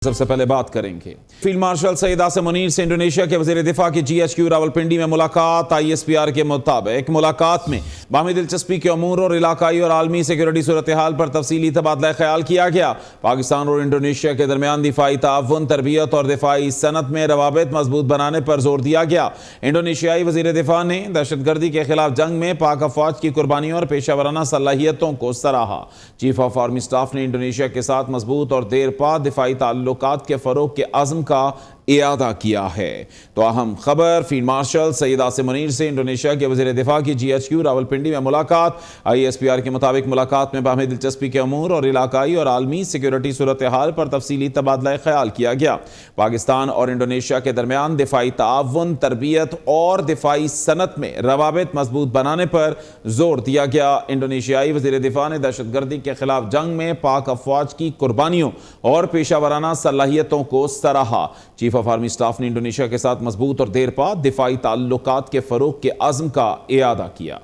سب سے پہلے بات کریں گے فیلڈ مارشل سید عاصم منیر سے انڈونیشیا کے وزیر دفاع کی GHQ راولپنڈی میں ملاقات۔ ISPR کے مطابق ملاقات میں باہمی دلچسپی کے امور اور علاقائی اور عالمی سیکورٹی صورتحال پر تفصیلی تبادلہ خیال کیا گیا۔ پاکستان اور انڈونیشیا کے درمیان دفاعی تعاون، تربیت اور دفاعی صنعت میں روابط مضبوط بنانے پر زور دیا گیا۔ انڈونیشیائی وزیر دفاع نے دہشت گردی کے خلاف جنگ میں پاک افواج کی قربانیوں اور پیشہ ورانہ صلاحیتوں کو سراہا۔ چیف آف آرمی اسٹاف نے انڈونیشیا کے ساتھ مضبوط اور دیر پا دفاعی تعلقات کے فروغ کے عزم کا اعادہ کیا ہے۔ تو اہم خبر فیلڈ مارشل سید عاصم منیر سے انڈونیشیا کے وزیر دفاع کی GHQ راولپنڈی میں ملاقات۔ ISPR کے مطابق ملاقات میں باہمی دلچسپی کے امور اور علاقائی اور عالمی سیکورٹی صورتحال پر تفصیلی تبادلہ خیال کیا گیا۔ پاکستان اور انڈونیشیا کے درمیان دفاعی تعاون، تربیت اور دفاعی صنعت میں روابط مضبوط بنانے پر زور دیا گیا۔ انڈونیشیائی وزیر دفاع نے دہشت گردی کے خلاف جنگ میں پاک افواج کی قربانیوں اور پیشہ ورانہ صلاحیتوں کو سراہا۔ چیف آف آرمی اسٹاف نے انڈونیشیا کے ساتھ مضبوط اور دیر پا دفاعی تعلقات کے فروغ کے عزم کا اعادہ کیا۔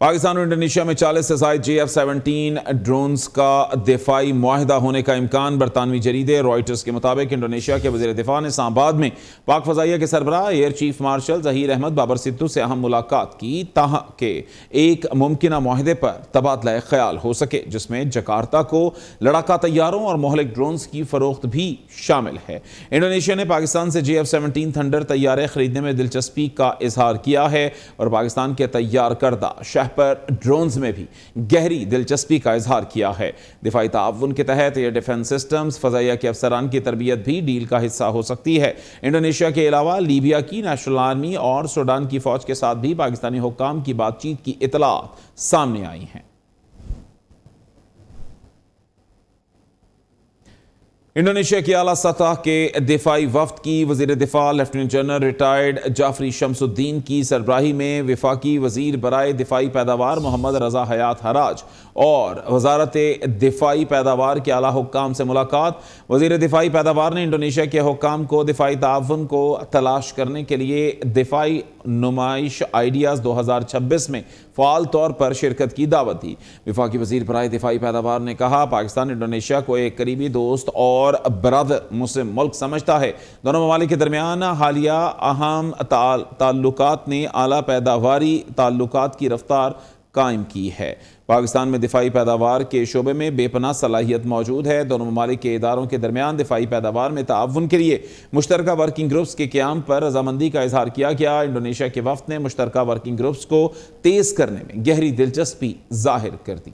پاکستان اور انڈونیشیا میں 40 سے زائد JF-17 ڈرونز کا دفاعی معاہدہ ہونے کا امکان۔ برطانوی جریدے رائٹرز کے مطابق انڈونیشیا کے وزیر دفاع نے اسلام آباد میں پاک فضائیہ کے سربراہ air chief marshal Zaheer Ahmed Babar Sidhu سے اہم ملاقات کی تاکہ ایک ممکنہ معاہدے پر تبادلہ خیال ہو سکے، جس میں جکارتا کو لڑاکا طیاروں اور مہلک ڈرونز کی فروخت بھی شامل ہے۔ انڈونیشیا نے پاکستان سے JF-17 تھنڈر طیارے خریدنے میں دلچسپی کا اظہار کیا ہے اور پاکستان کے تیار کردہ پر ڈرونز میں بھی گہری دلچسپی کا اظہار کیا ہے۔ دفاعی تعاون کے تحت ایئر ڈیفنس سسٹمز، فضائیہ کے افسران کی تربیت بھی ڈیل کا حصہ ہو سکتی ہے۔ انڈونیشیا کے علاوہ لیبیا کی نیشنل آرمی اور سوڈان کی فوج کے ساتھ بھی پاکستانی حکام کی بات چیت کی اطلاعات سامنے آئی ہیں۔ انڈونیشیا کی اعلیٰ سطح کے دفاعی وفد کی وزیر دفاع لیفٹیننٹ جنرل ریٹائرڈ جعفری شمس الدین کی سربراہی میں وفاقی وزیر برائے دفاعی پیداوار محمد رضا حیات حراج اور وزارت دفاعی پیداوار کے اعلیٰ حکام سے ملاقات۔ وزیر دفاعی پیداوار نے انڈونیشیا کے حکام کو دفاعی تعاون کو تلاش کرنے کے لیے دفاعی نمائش آئیڈیاز 2026 میں فعال طور پر شرکت کی دعوت دی۔ وفاقی وزیر برائے دفاعی پیداوار نے کہا، پاکستان انڈونیشیا کو ایک قریبی دوست اور برادر مسلم ملک سمجھتا ہے۔ دونوں ممالک کے درمیان حالیہ اہم تعلقات نے اعلیٰ پیداواری تعلقات کی رفتار قائم کی ہے۔ پاکستان میں دفاعی پیداوار کے شعبے میں بے پناہ صلاحیت موجود ہے۔ دونوں ممالک کے اداروں کے درمیان دفاعی پیداوار میں تعاون کے لیے مشترکہ ورکنگ گروپس کے قیام پر رضامندی کا اظہار کیا گیا۔ انڈونیشیا کے وفد نے مشترکہ ورکنگ گروپس کو تیز کرنے میں گہری دلچسپی ظاہر کر دی۔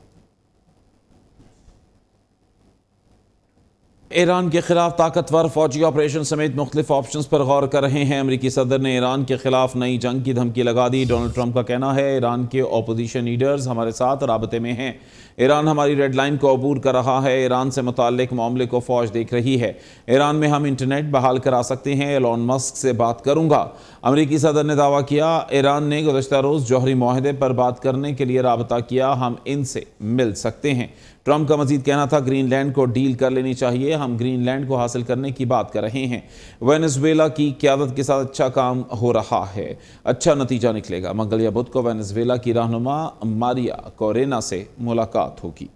ایران کے خلاف طاقتور فوجی آپریشن سمیت مختلف آپشنز پر غور کر رہے ہیں۔ امریکی صدر نے ایران کے خلاف نئی جنگ کی دھمکی لگا دی۔ ڈونلڈ ٹرمپ کا کہنا ہے، ایران کے اپوزیشن لیڈرز ہمارے ساتھ رابطے میں ہیں۔ ایران ہماری ریڈ لائن کو عبور کر رہا ہے۔ ایران سے متعلق معاملے کو فوج دیکھ رہی ہے۔ ایران میں ہم انٹرنیٹ بحال کرا سکتے ہیں۔ ایلون مسک سے بات کروں گا۔ امریکی صدر نے دعویٰ کیا، ایران نے گزشتہ روز جوہری معاہدے پر بات کرنے کے لیے رابطہ کیا، ہم ان سے مل سکتے ہیں۔ ٹرمپ کا مزید کہنا تھا، گرین لینڈ کو ڈیل کر لینی چاہیے، ہم گرین لینڈ کو حاصل کرنے کی بات کر رہے ہیں۔ وینزویلا کی قیادت کے ساتھ اچھا کام ہو رہا ہے، اچھا نتیجہ نکلے گا۔ منگل یا بدھ کو وینزویلا کی رہنما ماریا کورینا سے ملاقات ہوگی۔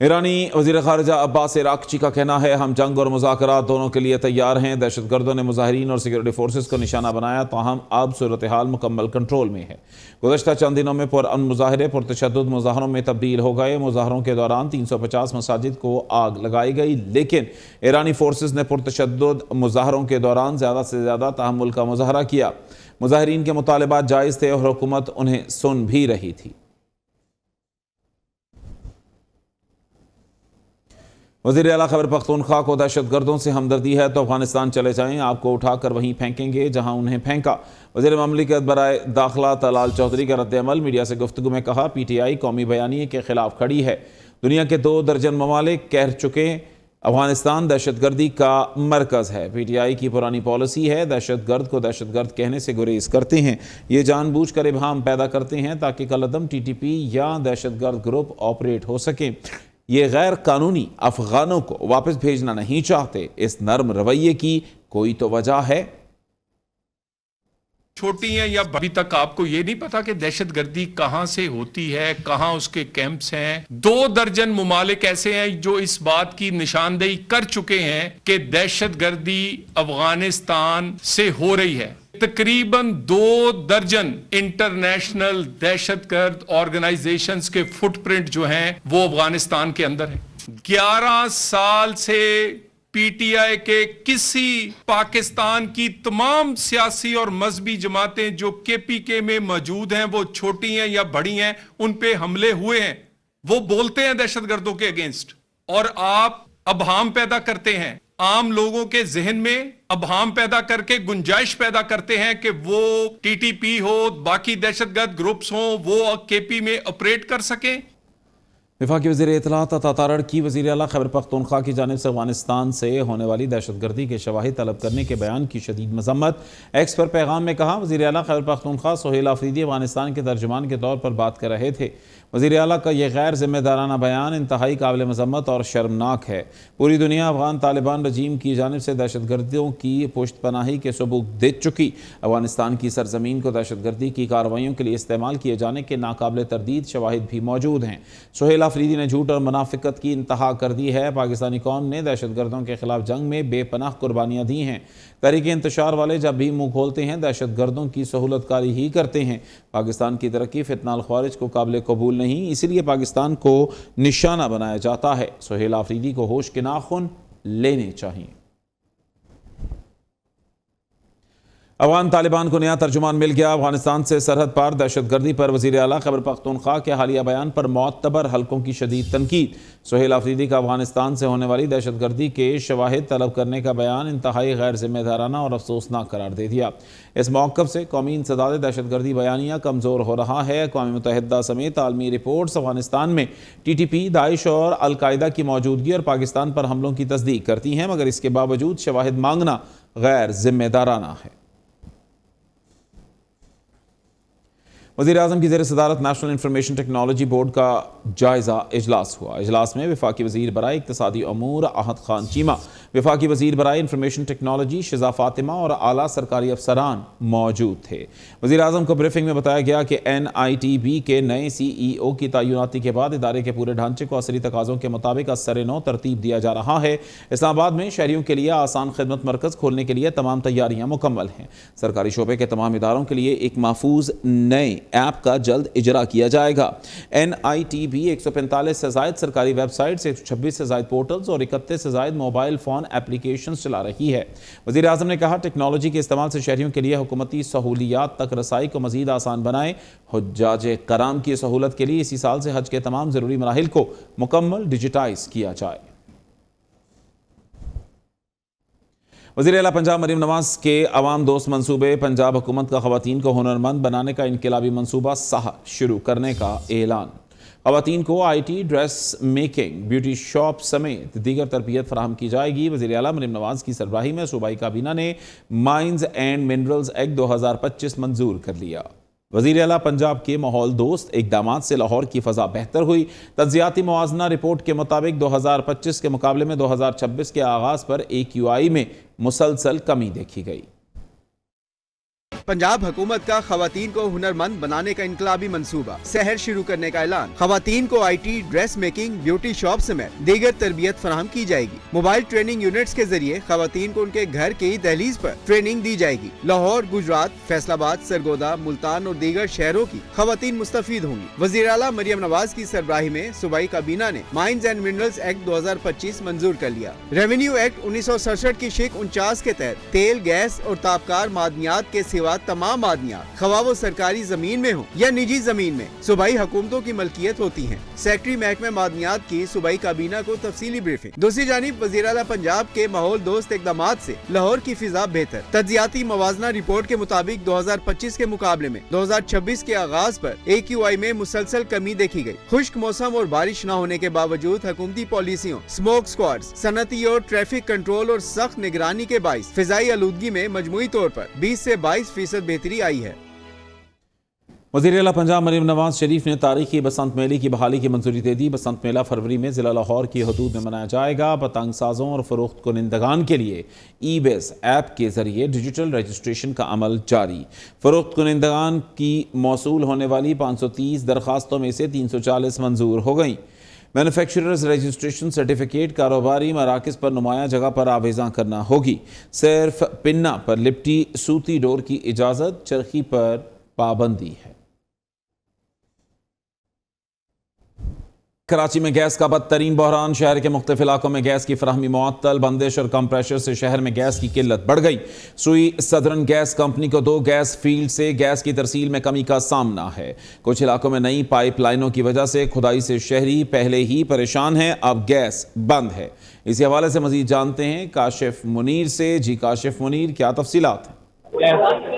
ایرانی وزیر خارجہ عباس عراقچی کا کہنا ہے، ہم جنگ اور مذاکرات دونوں کے لیے تیار ہیں۔ دہشت گردوں نے مظاہرین اور سیکورٹی فورسز کو نشانہ بنایا، تاہم اب صورتحال مکمل کنٹرول میں ہے۔ گزشتہ چند دنوں میں پرامن مظاہرے پرتشدد مظاہروں میں تبدیل ہو گئے۔ مظاہروں کے دوران 350 مساجد کو آگ لگائی گئی، لیکن ایرانی فورسز نے پرتشدد مظاہروں کے دوران زیادہ سے زیادہ تحمل کا مظاہرہ کیا۔ مظاہرین کے مطالبات جائز تھے اور حکومت انہیں سن بھی رہی تھی۔ وزیر اعلیٰ خیبر پختونخوا کو دہشت گردوں سے ہمدردی ہے تو افغانستان چلے جائیں، آپ کو اٹھا کر وہیں پھینکیں گے جہاں انہیں پھینکا۔ وزیر مملکت برائے داخلہ طلال چودھری کا رد عمل میڈیا سے گفتگو میں کہا، PTI قومی بیانیے کے خلاف کھڑی ہے۔ دنیا کے 2 درجن ممالک کہہ چکے افغانستان دہشت گردی کا مرکز ہے۔ PTI کی پرانی پالیسی ہے، دہشت گرد کو دہشت گرد کہنے سے گریز کرتے ہیں، یہ جان بوجھ کر ابہام پیدا کرتے ہیں تاکہ کالعدم TTP یا دہشت گرد گروپ آپریٹ ہو سکے۔ یہ غیر قانونی افغانوں کو واپس بھیجنا نہیں چاہتے۔ اس نرم رویے کی کوئی تو وجہ ہے۔ छोटी हैं या अभी तक आपको ये नहीं पता कि दहशतगर्दी कहां से होती है, कहां उसके कैंप्स हैं। 2 दर्जन मुमालिक ऐसे हैं जो इस बात की निशानदेही कर चुके हैं कि दहशतगर्दी अफगानिस्तान से हो रही है। तकरीबन 2 दर्जन इंटरनेशनल दहशतगर्द ऑर्गेनाइजेशंस के फुटप्रिंट जो हैं वो अफगानिस्तान के अंदर है। 11 साल से पीटीआई के किसी पाकिस्तान की तमाम सियासी और मजहबी जमातें जो केपीके में मौजूद हैं, वो छोटी हैं या बड़ी हैं, उन पे हमले हुए हैं। वो बोलते हैं दहशतगर्दों के अगेंस्ट, और आप अबहाम पैदा करते हैं आम लोगों के जहन में, अबहाम पैदा करके गुंजाइश पैदा करते हैं कि वो टीटीपी हो, बाकी दहशतगर्द ग्रुप्स हो, वो केपी में ऑपरेट कर सकें। वफाकी वज़ीर इत्तलात अता तारड़ की वज़ीर आला खैबर पख्तूनख्वा की जानिब से अफगानिस्तान से होने वाली दहशतगर्दी के शवाहिद तलब करने के बयान की शदीद मज़म्मत। एक्स पर पैगाम में कहा, वज़ीर आला खैबर पख्तूनख्वा सोहेल आफरीदी अफगानिस्तान के तर्जुमान के तौर पर बात कर रहे थे। वज़ीर आला का यह गैर ज़िम्मेदाराना बयान इंतहाई काबिल मज़म्मत और शर्मनाक है। पूरी दुनिया अफगान तालिबान रजीम की जानिब से दहशतगर्दियों की पुश्त पनाही के सबूत दे चुकी। अफगानिस्तान की सरजमीन को दहशतगर्दी की कार्रवाइयों के लिए इस्तेमाल किए जाने के नाकाबिल तरदीद शवाहिद भी मौजूद हैं। सोहेल आफरीदी ने झूठ और मुनाफिकत की इंतहा कर दी है। पाकिस्तानी कौम ने दहशतगर्दों के खिलाफ जंग में बेपनाह कुर्बानियाँ दी हैं। तहरीक इंतशार वाले जब भी मुँह खोलते हैं दहशतगर्दों की सहूलतकारी ही करते हैं। पाकिस्तान की तरक्की फितनाल ख्वारिज को काबिल कबूल नहीं, इसीलिए पाकिस्तान को निशाना बनाया जाता है। सोहेल आफरीदी को होश के नाखून लेने चाहिए। अफगान तालिबान को नया तर्जुमान मिल गया। अफगानिस्तान से सरहद पार दहशतगर्दी पर वज़ीर आला खैबर पख्तूनख्वा के हालिया बयान पर मोतबर हलकों की शदीद तनकीद। सोहेल आफरीदी का अफगानिस्तान से होने वाली दहशतगर्दी के शवाहिद तलब करने का बयान इंतहाई गैर जिम्मेदाराना और अफसोसनाक करार दे दिया। इस मौक़िफ़ से कौमी इंसदाद दहशतगर्दी बयानिया कमज़ोर हो रहा है। अक़वाम मुत्तहिदा समेत आलमी रिपोर्ट्स अफगानिस्तान में TTP, दाइश और अलकायदा की मौजूदगी और पाकिस्तान पर हमलों की तस्दीक करती हैं, मगर इसके बावजूद शवाहिद मांगना गैर जिम्मेदाराना है। वज़ीर आज़म की ज़ेर सदारत नेशनल इंफॉर्मेशन टेक्नोलॉजी बोर्ड का जायज़ा इजलास हुआ। इजलास में वफाकी वज़ीर बराए इक़्तिसादी अमूर आहद खान चीमा, वफाकी वज़ीर बराए इंफॉर्मेशन टेक्नोलॉजी शिज़ा फ़ातिमा और आला सरकारी अफसरान मौजूद थे। वज़ीर आज़म को ब्रीफिंग में बताया गया कि NITB के नए CEO की तैनाती के बाद इदारे के पूरे ढांचे को असरी तकाज़ों के मुताबिक असर-ए-नौ तरतीब दिया जा रहा है। इस्लामाबाद में शहरियों के लिए आसान खिदमत मरकज़ खोलने के लिए तमाम तैयारियाँ मुकम्मल हैं। सरकारी शोबे के तमाम इदारों के लिए एक महफूज नए ऐप का जल्द इजरा किया जाएगा। NITB 145 से ज़ायद सरकारी वेबसाइट्स, 126 से ज़ायद पोर्टल्स और 31 से ज़ायद मोबाइल फ़ोन एप्लीकेशन चला रही है। वज़ीर आज़म ने कहा, टेक्नोलॉजी के इस्तेमाल से शहरियों के लिए हुकूमती सहूलियात तक रसाई को मज़ीद आसान बनाएं। हुज्जाज कराम की सहूलत के लिए इसी साल से हज के तमाम ज़रूरी मराहिल को मुकम्मल डिजिटाइज किया जाए। वज़ीर आला पंजाब मरीम नवाज के अवाम दोस्त मंसूबे, पंजाब हुकूमत का ख़वातीन को हुनरमंद बनाने का इनकलाबी मंसूबा साह शुरू करने का ऐलान। ख़वातीन को IT, dress making, beauty shop समेत दीगर तरबियत फराहम की जाएगी। वज़ीर आला मरीम नवाज की सरबराही में सूबाई काबीना ने माइंस एंड मिनरल्स एक्ट 2025 मंजूर कर लिया। वज़ीर आला पंजाब के माहौल दोस्त इक़दामात से लाहौर की फ़ज़ा बेहतर हुई। तज्ज़ियाती मुआज़ना रिपोर्ट के मुताबिक 2025 के मुकाबले में 2026 के आगाज़ पर AQI में मुसलसल कमी देखी गई। पंजाब हुकूमत का खवातीन को हुनरमंद बनाने का इनकलाबी मंसूबा शहर शुरू करने का ऐलान। खवातीन को IT, dress making, beauty shop समेत दीगर तरबियत फराहम की जाएगी। मोबाइल ट्रेनिंग यूनिट्स के जरिए खवातीन को उनके घर की दहलीज पर ट्रेनिंग दी जाएगी। लाहौर, गुजरात, फैसलाबाद, सरगोदा, मुल्तान और दीगर शहरों की खवातीन मुस्तफीद होंगी। वज़ीर आला मरियम नवाज की सरबराही में सूबाई काबीना ने माइंस एंड मिनरल्स एक्ट 2025 मंजूर कर लिया। रेवेन्यू एक्ट 1967 की शिक 49 के तहत तेल, गैस और ताबकार मादनियात के सिवा तमाम मादनियात खवा वो सरकारी जमीन में हो या निजी जमीन में सूबाई हुकूमतों की मलकियत होती हैं। सेक्रेटरी महकमे मादनियात की सूबाई काबीना को तफसीली ब्रीफिंग। दूसरी जानिब वज़ीर आला पंजाब के माहौल दोस्त इक़दामात से लाहौर की फिजा बेहतर। तज्जियाती मवाजना रिपोर्ट के मुताबिक 2025 के मुकाबले में 2026 के आगाज पर AQI में मुसलसल कमी देखी गई। खुश्क मौसम और बारिश न होने के बावजूद हुकूमती पॉलिसियों, स्मोक स्क्वाड्स, सनती और ट्रैफिक कंट्रोल और सख्त निगरानी के बाइस फिजाई आलूदगी में मजमूई तौर पर 20 से 22% बेहतरी आई है। वज़ीर आला पंजाब मरीम नवाज शरीफ ने तारीखी बसंत मेले की बहाली की मंजूरी दे दी। बसंत मेला फरवरी में ज़िला लाहौर की हदूद में मनाया जाएगा। पतंग साजों और फ़रोख्त कुनिंदगान के लिए ई-बेज़ ऐप के ज़रिए डिजिटल रजिस्ट्रेशन का अमल जारी। फ़रोख्त कुनिंदगान की मौसूल होने वाली 530 दरख्वास्तों में से 340 मंजूर हो गई। मैन्युफैक्चरर्स रजिस्ट्रेशन सर्टिफिकेट कारोबारी मराकज़ पर नुमाया जगह पर आवेज़ा करना होगी। सिर्फ पिन्ना पर लिपटी सूती डोर की इजाज़त, चरखी पर पाबंदी है। कराची में गैस का बदतरीन बहरान। शहर के मुख्तलिफ इलाकों में गैस की फराहमी मुअत्तल। बंदिश और कम प्रेशर से शहर में गैस की किल्लत बढ़ गई। सुई सदरन गैस कंपनी को 2 गैस फील्ड से गैस की तरसील में कमी का सामना है। कुछ इलाकों में नई पाइप लाइनों की वजह से खुदाई से शहरी पहले ही परेशान हैं, अब गैस बंद है। इसी हवाले से मजीद जानते हैं काशिफ मुनीर से। जी काशिफ मुनीर, क्या तफसीलात हैं?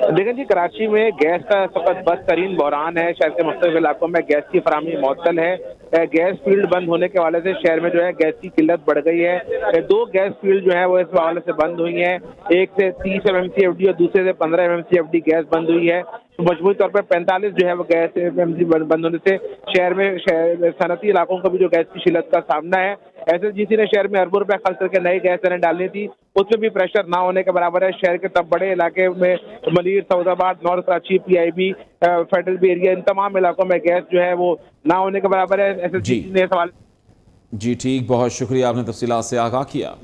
देखें जी, कराची में गैस का सख्त बदतरीन बहरान है। शहर के मुख्तलिफ इलाकों में गैस की फराहमी मुअत्तल है। गैस फील्ड बंद होने के हवाले से शहर में जो है गैस की किल्लत बढ़ गई है। 2 गैस फील्ड जो है वो इस हवाले से बंद हुई हैं। एक से 30 MMCFD और दूसरे से 15 MMCFD गैस बंद हुई है। तो मजमूई तौर पर 45 जो है वो गैस MMC बंद होने से शहर में सनती इलाकों को भी जो गैस की किल्लत का सामना है। SSGC ने शहर में अरबों रुपए खर्च करके नई गैस लाइनें डालनी थी, उसमें भी प्रेशर ना होने के बराबर है। शहर के तब बड़े इलाके में मलीर, सऊदाबाद, नॉर्थ कराची, PIB, फेडरल बी एरिया, इन तमाम इलाकों में गैस जो है वो ना होने के बराबर है। SSGC ने सवाल जी ठीक, बहुत शुक्रिया, आपने तफसीलात से आगाह किया।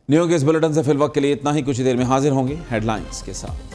न्यू गैस बुलेटिन से फिलवक्त के लिए इतना ही। कुछ देर में हाजिर होंगे हेडलाइंस के साथ।